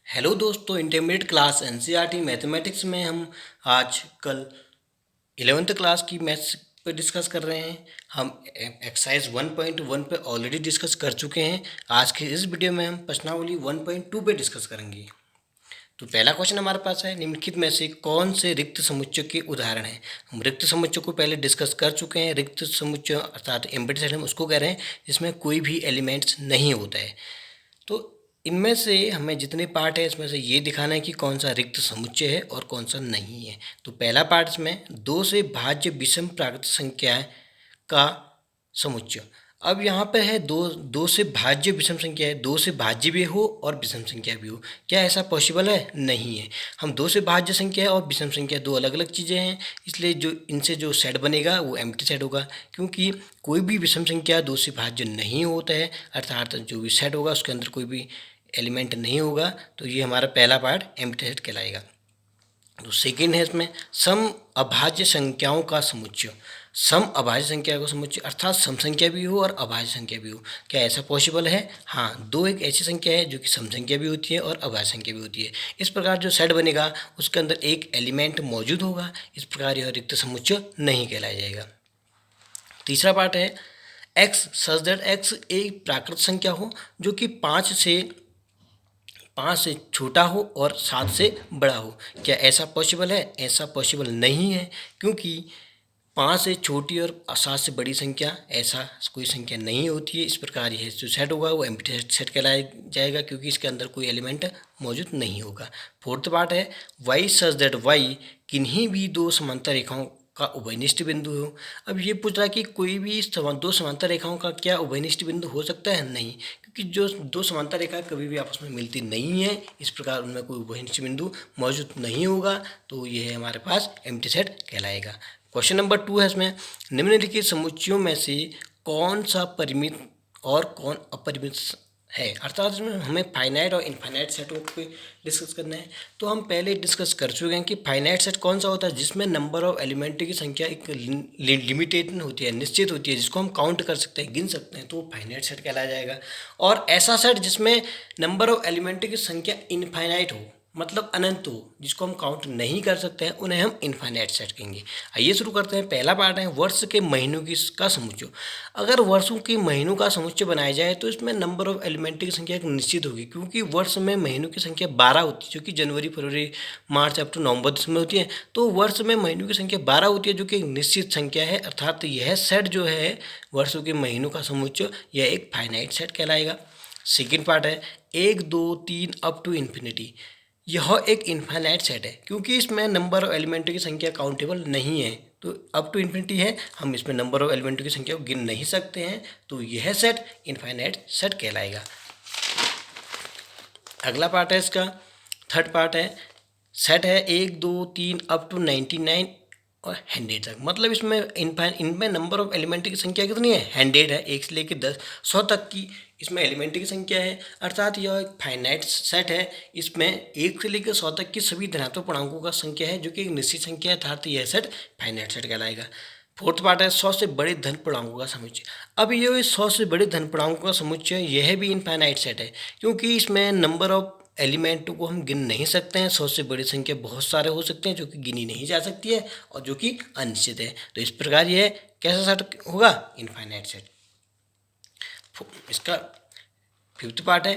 Hello दोस्तों, intermediate class NCERT mathematics में हम आज कल 11th क्लास की मैथ्स पे डिस्कस कर रहे हैं। हम एक्सरसाइज 1.1 पे ऑलरेडी डिस्कस कर चुके हैं। आज के इस वीडियो में हम प्रश्नावली 1.2 पे डिस्कस करेंगे। तो पहला क्वेश्चन हमारे पास है, निम्नलिखित में से कौन से रिक्त समुच्चय के उदाहरण हैं। हम रिक्त समुच्चय को पहले डिस्कस कर चुके हैं। रिक्त समुच्चय अर्थात एम्प्टी सेट हम उसको कह रहे हैं जिसमें कोई भी एलिमेंट्स नहीं होता है। तो इनमें से हमें जितने पार्ट है इसमें से ये दिखाना है कि कौन सा रिक्त समुच्चय है और कौन सा नहीं है। तो पहला पार्ट इसमें दो से भाज्य विषम प्राकृत संख्याएं का समुच्चय। अब यहाँ पे है दो से भाज्य विषम संख्या है, दो से भाज्य भी हो और विषम संख्या भी हो। क्या ऐसा पॉसिबल है? नहीं है। हम दो से भाज्य संख्या है और विषम संख्या दो अलग अलग चीज़ें हैं, इसलिए जो इनसे जो सेट बनेगा वो एम्प्टी सेट होगा, क्योंकि कोई भी विषम संख्या दो से भाज्य नहीं होता है, अर्थात जो भी सेट होगा उसके अंदर कोई भी एलिमेंट नहीं होगा। तो ये हमारा पहला पार्ट एम्प्टी सेट कहलाएगा। तो सेकेंड है इसमें सम अभाज्य संख्याओं का समुच्चय। सम अभाज्य संख्या का समुच्चय अर्थात सम संख्या भी हो और अभाज्य संख्या भी हो। क्या ऐसा पॉसिबल है? हाँ, दो एक ऐसी संख्या है जो कि सम संख्या भी होती है और अभाज्य संख्या भी होती है। इस प्रकार जो सेट बनेगा उसके अंदर एक एलिमेंट मौजूद होगा। इस प्रकार यह रिक्त समुच्चय नहीं कहलाया जाएगा। तीसरा पार्ट है एक्स सच दैट एक्स एक प्राकृत संख्या हो जो कि पाँच से छोटा हो और 7 से बड़ा हो। क्या ऐसा पॉसिबल है? ऐसा पॉसिबल नहीं है, क्योंकि 5 से छोटी और 7 से बड़ी संख्या ऐसा कोई संख्या नहीं होती है। इस प्रकार यह जो सेट होगा वो एम्प्टी सेट कहलाया जाएगा, क्योंकि इसके अंदर कोई एलिमेंट मौजूद नहीं होगा। फोर्थ पार्ट है वाई सच दैट वाई किन्हीं भी दो समांतर रेखाओं का उभयनिष्ठ बिंदु हो। अब ये पूछ रहा है कि कोई भी दो समांतर रेखाओं का क्या उभयनिष्ठ बिंदु हो सकता है? नहीं, क्योंकि जो दो समांतर रेखाएं कभी भी आपस में मिलती नहीं है, इस प्रकार उनमें कोई उभयनिष्ठ बिंदु मौजूद नहीं होगा। तो ये हमारे पास एम्प्टी सेट कहलाएगा। क्वेश्चन नंबर 2 है इसमें निम्नलिखित समुच्चयों में से कौन सा परिमित और कौन अपरिमित है, अर्थात इसमें हमें फाइनाइट और इनफाइनाइट सेटों पे डिस्कस करना है। तो हम पहले डिस्कस कर चुके हैं कि फाइनाइट सेट कौन सा होता है, जिसमें नंबर ऑफ एलिमेंट की संख्या एक लिमिटेड होती है, निश्चित होती है, जिसको हम काउंट कर सकते हैं, गिन सकते हैं, तो वो फाइनाइट सेट कहलाया जाएगा। और ऐसा सेट जिसमें नंबर ऑफ एलिमेंट की संख्या इनफाइनाइट हो, मतलब अनंत हो, जिसको हम काउंट नहीं कर सकते हैं, उन्हें हम इनफाइनाइट सेट कहेंगे। आइए शुरू करते हैं। पहला पार्ट है वर्ष के महीनों की का समुच्चय। अगर वर्षों के महीनों का समुच्चय बनाया जाए तो इसमें नंबर ऑफ एलिमेंट की संख्या एक निश्चित होगी, क्योंकि वर्ष में महीनों की संख्या 12 होती है, जो कि जनवरी फरवरी मार्च अप टू नवंबर दिसंबर होती है। तो वर्ष में महीनों की संख्या 12 होती है, जो कि एक निश्चित संख्या है, अर्थात यह सेट जो है वर्षों के महीनों का समुच्चय, यह एक फाइनाइट सेट कहलाएगा। सेकेंड पार्ट है 1 2 3 अप टू इन्फिनिटी। यह एक इनफाइनाइट सेट है, क्योंकि इसमें नंबर ऑफ एलिमेंट की संख्या काउंटेबल नहीं है। तो अप टू इन्फिनिटी है, हम इसमें नंबर ऑफ एलिमेंट की संख्या को गिन नहीं सकते हैं, तो यह सेट इनफाइनाइट सेट कहलाएगा। अगला पार्ट है इसका, थर्ड पार्ट है सेट है 1 2 3 अप टू 99 और 100 तक। मतलब इसमें इनमें नंबर ऑफ एलिमेंट की संख्या कितनी है? 100 है, 1 से लेकर 100 तक की इसमें एलिमेंट की संख्या है, अर्थात यह एक फाइनाइट सेट है। इसमें 1 से लेकर 100 तक की सभी धनात्मक पूर्णांकों का संख्या है, जो कि एक निश्चित संख्या है, अर्थात यह सेट फाइनाइट सेट कहलाएगा। फोर्थ पार्ट है 100 से बड़े धन पूर्णांकों का समुच्चय। अब ये 100 से बड़े धन पूर्णांकों का समुच्चय यह भी इनफाइनाइट सेट है, क्योंकि इसमें नंबर ऑफ एलिमेंट को हम गिन नहीं सकते हैं। 100 से बड़ी संख्या बहुत सारे हो सकते हैं जो कि गिनी नहीं जा सकती है और जो कि अनिश्चित है। तो इस प्रकार यह कैसा सेट होगा? Infinite set. इसका फिफ्थ पार्ट है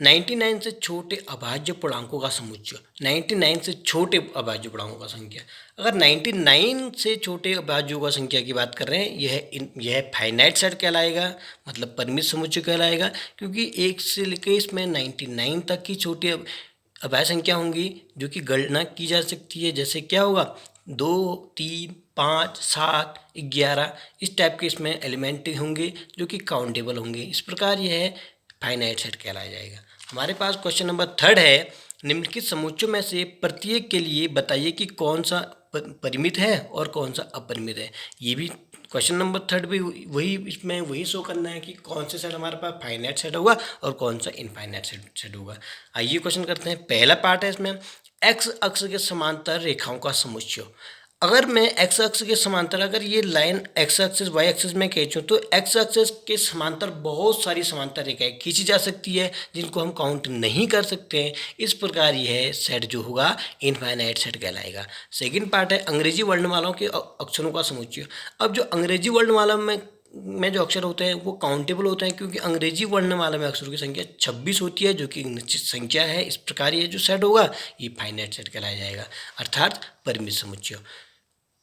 99 से छोटे अभाज्य पूर्णांकों का समुच्चय। 99 से छोटे अभाज्य पूर्णांकों का संख्या, अगर 99 से छोटे अभाज्यों का संख्या की बात कर रहे हैं, यह फाइनाइट सेट कहलाएगा, मतलब परिमित समुच्चय कहलाएगा, क्योंकि 1 से लेकर इसमें 99 तक की छोटी अभाज्य संख्या होंगी जो कि गणना की जा सकती है। जैसे क्या होगा, 2 3 5 7 11 इस टाइप के इसमें एलिमेंट होंगे जो कि काउंटेबल होंगे। इस प्रकार यह फाइनाइट सेट कहलाया जाएगा। हमारे पास क्वेश्चन नंबर थर्ड है निम्नलिखित समुच्चयों में से प्रत्येक के लिए बताइए कि कौन सा परिमित है और कौन सा अपरिमित है। ये भी क्वेश्चन नंबर थर्ड भी इसमें वही शो करना है कि कौन से सेट हमारे पास फाइनाइट सेट होगा और कौन सा इनफाइनाइट सेट होगा। आइए क्वेश्चन करते हैं। पहला पार्ट है इसमें एक्स अक्ष के समांतर रेखाओं का समुच्चय। अगर मैं एक्स अक्ष के समांतर, अगर ये line X axis Y axis में खींचूं तो एक्स एक्सिस के समांतर बहुत सारी समांतर रेखाएं खींची जा सकती है जिनको हम काउंट नहीं कर सकते हैं। इस प्रकार यह सेट जो होगा इनफाइनाइट सेट कहलाएगा। सेकंड पार्ट है अंग्रेजी वर्णमालाओं के अक्षरों का समुच्चय। अब जो अंग्रेजी वर्णमाला में जो अक्षर होते हैं वो काउंटेबल होते हैं, क्योंकि अंग्रेजी वर्णमाला में अक्षरों की संख्या 26 होती है, जो कि एक निश्चित संख्या है। इस प्रकार ये जो सेट होगा ये फाइनाइट सेट कहलाया जाएगा, अर्थात परिमित समुच्चय।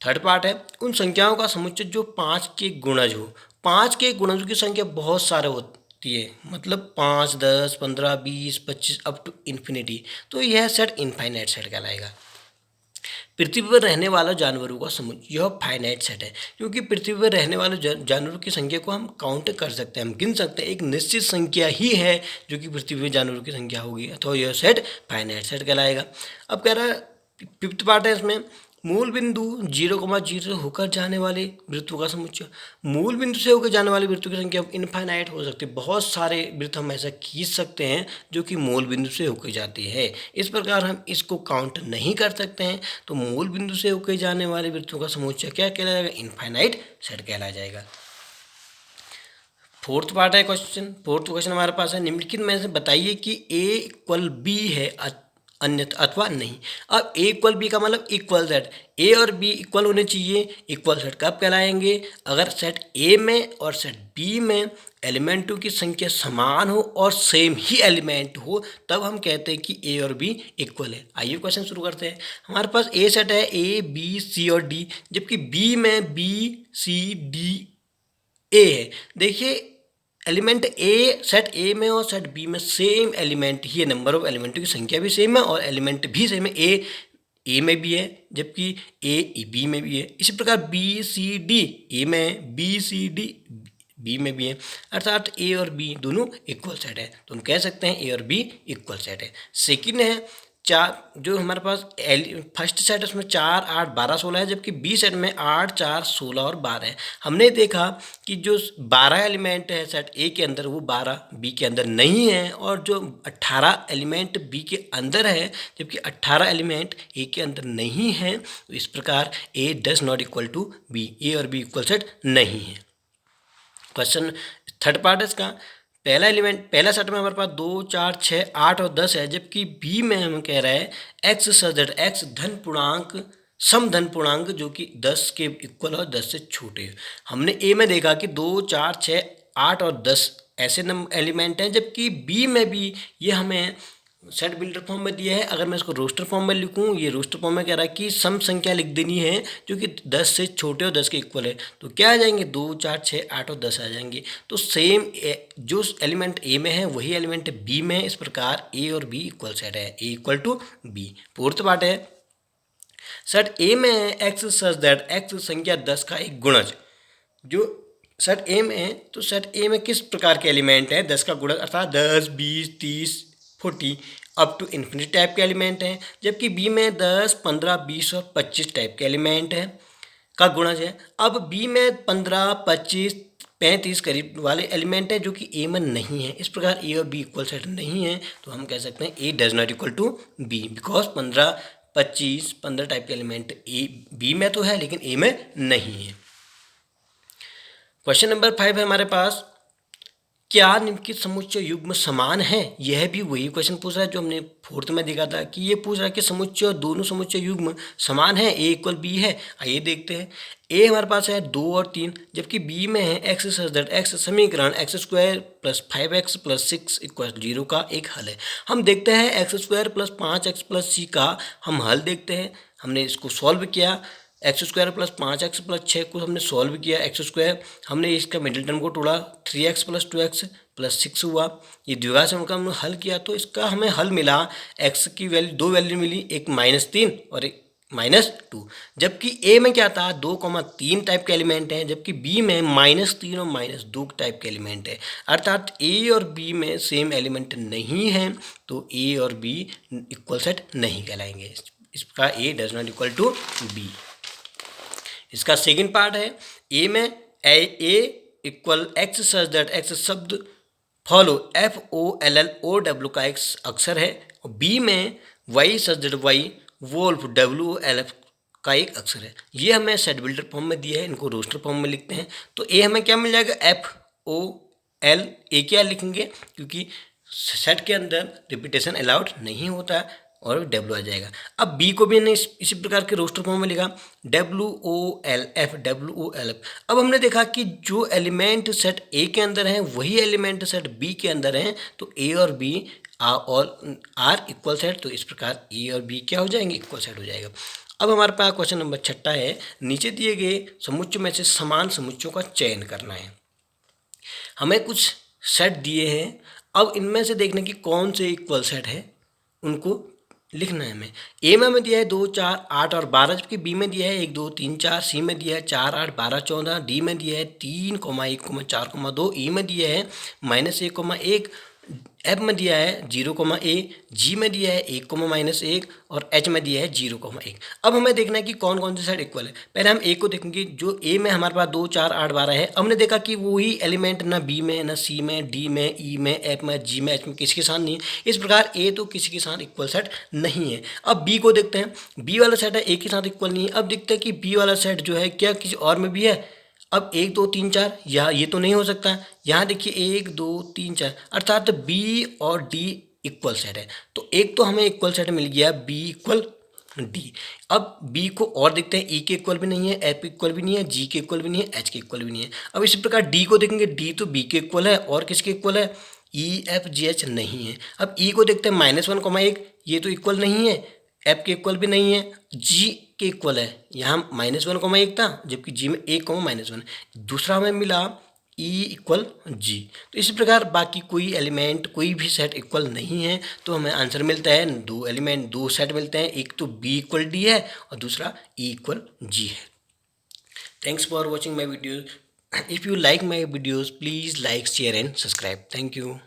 थर्ड पार्ट है उन संख्याओं का समुच्चय जो 5 के गुणज हो। 5 के गुणजों की संख्या बहुत सारे होती है, मतलब 5, 10, 15, 20, 25 अप टू इन्फिनिटी, तो यह सेट इनफाइनाइट सेट कहलाएगा। पृथ्वी पर रहने वाले जानवरों का समुच्चय यह फाइनाइट सेट है, क्योंकि पृथ्वी पर रहने वाले जानवरों की संख्या को हम काउंट कर सकते हैं, हम गिन सकते हैं। एक निश्चित संख्या ही है जो कि पृथ्वी पर जानवरों की संख्या होगी, तो यह सेट फाइनाइट सेट कहलाएगा। अब कह रहा है फिफ्थ पार्ट है इसमें मूल बिंदु 0,0 से होकर जाने वाले वृत्तों का समुच्चय। मूल बिंदु से होकर जाने वाले वृत्तों की संख्या इनफाइनाइट हो सकती है, बहुत सारे वृत्त हम ऐसा खींच सकते हैं जो कि मूल बिंदु से होकर जाती है। इस प्रकार हम इसको काउंट नहीं कर सकते हैं, तो मूल बिंदु से होकर जाने वाले वृत्तों का समुच्चय क्या कहलाएगा? इनफाइनाइट सेट कहलाया जाएगा। फोर्थ पार्ट है क्वेश्चन। फोर्थ क्वेश्चन हमारे पास है निम्नलिखित में से बताइए कि ए इक्वल बी है अन्यथा अथवा नहीं। अब ए इक्वल बी का मतलब इक्वल सेट, ए और बी इक्वल होने चाहिए। इक्वल सेट कब कहलाएंगे? अगर सेट ए में और सेट बी में एलिमेंटों की संख्या समान हो और सेम ही एलिमेंट हो, तब हम कहते हैं कि ए और बी इक्वल है। आइए क्वेश्चन शुरू करते हैं। हमारे पास ए सेट है ए बी सी और डी, जबकि बी में बी सी डी ए है। देखिए एलिमेंट ए सेट ए में और सेट बी में सेम एलिमेंट ही है, नंबर ऑफ एलिमेंटों की संख्या भी सेम है और एलिमेंट भी सेम है। ए में भी है जबकि ए बी में भी है। इसी प्रकार बी सी डी ए में, बी सी डी बी में भी है, अर्थात ए और बी दोनों इक्वल सेट है, तो हम कह सकते हैं ए और बी इक्वल सेट है। सेकंड है चार, जो हमारे पास फर्स्ट सेट है उसमें 4, 8, 12, 16 है, जबकि बी सेट में 8, 4, 16 और 12 है। हमने देखा कि जो 12 एलिमेंट है सेट ए के अंदर वो 12 बी के अंदर नहीं है, और जो 18 एलिमेंट बी के अंदर है जबकि 18 एलिमेंट ए के अंदर नहीं है। तो इस प्रकार A does not equal to B, A और बी इक्वल सेट नहीं है। क्वेश्चन थर्ड पार्ट है इसका। पहला सेट में हमारे पास 2, 4, 6, 8 और 10 है, जबकि बी में हम कह रहे हैं एक्स सच दैट एक्स धन पूर्णांक सम धन पूर्णांक जो कि 10 के इक्वल और 10 से छोटे। हमने ए में देखा कि 2, 4, 6, 8 और 10 ऐसे एलिमेंट हैं, जबकि बी में भी ये हमें सेट बिल्डर फॉर्म में दिया है। अगर मैं इसको रोस्टर फॉर्म में लिखूं, ये रोस्टर फॉर्म में कह रहा है कि सम संख्या लिख देनी है जो कि 10 से छोटे और 10 के इक्वल है, तो क्या आ जाएंगे? 2, 4, 6, 8 और 10 आ जाएंगे। तो सेम जो एलिमेंट ए में है वही एलिमेंट बी में है। इस प्रकार ए और बी इक्वल सेट है, A equal to B. Fourth part है सेट ए में एक्स सच दैट एक्स संख्या 10 का एक गुणज। जो सेट ए में है तो सेट ए में किस प्रकार के एलिमेंट है 10 का गुणज, अर्थात 10, 20, 30, 40 अप टू इन्फिनिटी टाइप के एलिमेंट हैं, जबकि बी में 10, 15, 20 और 25 टाइप के एलिमेंट हैं का गुणज है। अब बी में 15, 25, 35 करीब वाले एलिमेंट हैं जो कि ए में नहीं है। इस प्रकार ए और बी इक्वल सेट नहीं है, तो हम कह सकते हैं A does not equal to B, because 15, 25, 15 type के एलिमेंट ए बी में तो है लेकिन ए में नहीं है। क्वेश्चन नंबर 5 है हमारे पास, क्या निम्नलिखित समुच्चय युग्म समान है? यह भी वही क्वेश्चन पूछ रहा है जो हमने फोर्थ में देखा था कि ये पूछ रहा है कि समुच्चय और दोनों समुच्चय युग्म समान है, ए इक्वल बी है। आइए देखते हैं। ए हमारे पास है 2 और 3, जबकि बी में है एक्स सच दैट एक्स समीकरण x square plus 5x plus 6 equal 0 का एक हल है। हम देखते हैं x square plus 5x plus c का हम हल देखते हैं। हमने इसको सॉल्व किया, x square plus 5x plus 6 को हमने सॉल्व किया। एक्स स्क्वायर हमने इसका मिडिल टर्म को तोड़ा, 3x प्लस 2x प्लस 6 हुआ। ये द्विघात समीकरण हमने हल किया तो इसका हमें हल मिला, x की वैल्यू 2 वैल्यू मिली, एक -3 और एक -2। जबकि ए में क्या था 2,3 टाइप के एलिमेंट हैं, जबकि बी में -3 और -2 टाइप के एलिमेंट है, अर्थात ए और बी में सेम एलिमेंट नहीं है, तो ए और बी इक्वल सेट नहीं कहलाएंगे। इसका A does not equal to B. इसका सेकंड पार्ट है ए में A equal X such that X शब्द फॉलो FOLLOW का एक अक्षर है, और बी में Y such that Y wolf WOLF का एक अक्षर है। ये हमें सेट बिल्डर फॉर्म में दिया है, इनको रोस्टर फॉर्म में लिखते हैं। तो ए हमें क्या मिल जाएगा, FOL। ए क्या लिखेंगे, क्योंकि सेट के अंदर रिपीटेशन अलाउड नहीं होता है, और W आ जाएगा। अब बी को भी हमने इसी प्रकार के रोस्टर फॉर्म में लिखा, WOLF। अब हमने देखा कि जो एलिमेंट सेट ए के अंदर हैं वही एलिमेंट सेट बी के अंदर हैं, तो ए और बी आर इक्वल सेट। तो इस प्रकार ए और बी क्या हो जाएंगे, इक्वल सेट हो जाएगा। अब हमारे पास क्वेश्चन नंबर 6 है, नीचे दिए गए समुच्चय में से समान समुच्चयों का चयन करना है। हमें कुछ सेट दिए हैं, अब इनमें से देखने की कौन से इक्वल सेट है उनको लिखना है हमें। ए में हमें दिया है 2, 4, 8 और 12, जबकि बी में दिया है 1, 2, 3, 4, सी में दिया है 4, 8, 12, 14, डी में दिया है 3, 1, 4, 2, ई में दिया है -1, एफ में दिया है 0, जी में दिया है 1, -1 और एच में दिया है 0, 1। अब हमें देखना है कि कौन कौन से सेट इक्वल है। पहले हम ए को देखेंगे, जो ए में हमारे पास 2, 4, 8, 12 है। हमने देखा कि वही एलिमेंट ना बी में, ना सी में, डी में, ई में, एफ में, जी में, एच में किसी के साथ नहीं है। इस प्रकार ए तो किसी के साथ इक्वल सेट नहीं है। अब बी को देखते हैं, बी वाला सेट है, ए के साथ इक्वल नहीं है। अब देखते हैं कि बी वाला सेट जो है क्या किसी और में भी है। अब 1, 2, 3, 4 यहाँ ये तो नहीं हो सकता। यहाँ देखिए 1, 2, 3, 4 अर्थात बी और डी इक्वल सेट है। तो एक तो हमें इक्वल सेट मिल गया, बी इक्वल डी। अब बी को और देखते हैं, ई के इक्वल भी नहीं है, एफ के इक्वल भी नहीं है, जी के इक्वल भी नहीं है, एच के इक्वल भी नहीं है। अब इसी प्रकार डी को देखेंगे, डी तो बी के इक्वल है और किसके इक्वल है, ई एफ जी एच नहीं है। अब ई को देखते हैं, -1, 1 ये तो इक्वल नहीं है, एफ के इक्वल भी नहीं है, जी के इक्वल है। यहाँ -1, 1 था, जबकि जी में 1, -1। दूसरा हमें मिला ई इक्वल जी। तो इसी प्रकार बाकी कोई एलिमेंट, कोई भी सेट इक्वल नहीं है। तो हमें आंसर मिलता है, दो एलिमेंट, दो सेट मिलते हैं, एक तो बी इक्वल डी है और दूसरा ई इक्वल जी है। Thanks for watching my video. If you like my videos please like, share and subscribe. Thank you.